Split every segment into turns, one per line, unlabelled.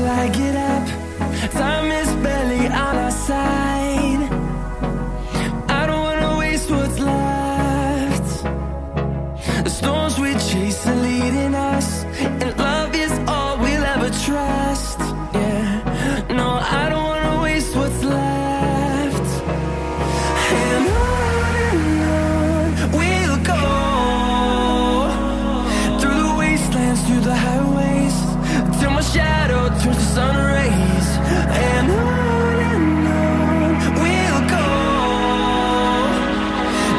till I get up. Time is barely on our side. I don't wanna waste what's left. The storms we chase are leading us, and love is all we'll ever trust. Yeah, no, I don't wanna waste what's left. And on we'll go, through the wastelands, through the highways, till my shadow turns to sun rays. And on we'll go,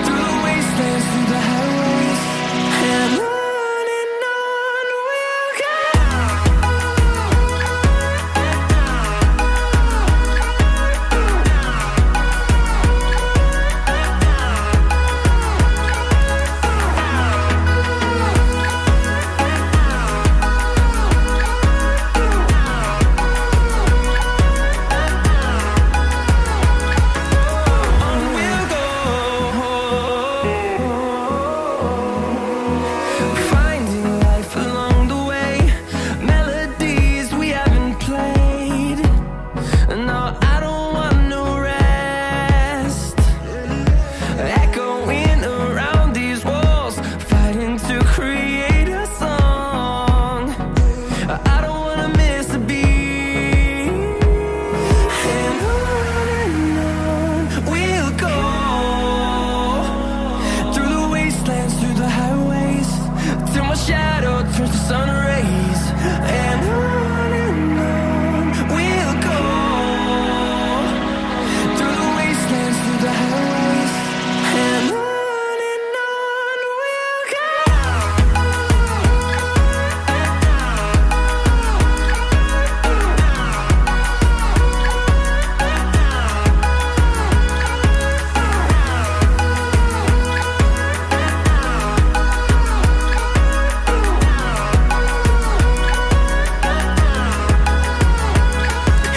through the wastelands, through the highways, and on we'll go. Finding life along the way, melodies we haven't played. No, I don't want no rest. Echoing around these walls, fighting to create a song. I don't wanna miss a beat. And on we'll go, through the wastelands, through the highways, till my shadow turns to sun rays. And on we'll go, through the wastelands, through the highways, and on we'll go.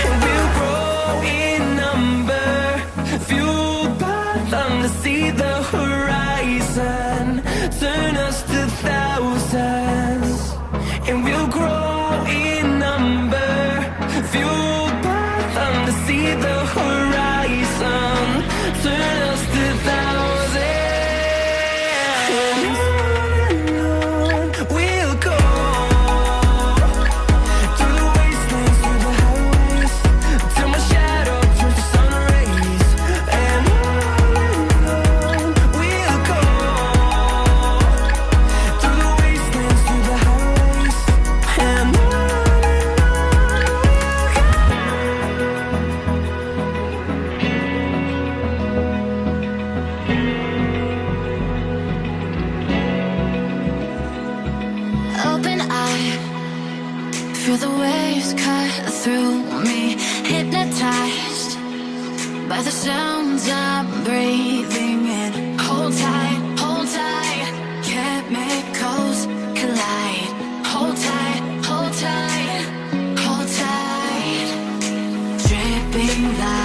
And we'll grow in number, fueled by them to see the horizon, turn us to thousands. And we'll grow in number, fueled by them to see the horizon, turn us to thousands. And on we'll go, through the wastelands, through the highways, till my shadow turns to sun rays. And on we'll go, through the wastelands, through the highways, and on we'll go.
Open eye, feel the waves cut through me, hypnotized by the sounds I'm breathing in. Hold tight, chemicals collide. Hold tight, hold tight, hold tight. Dripping light.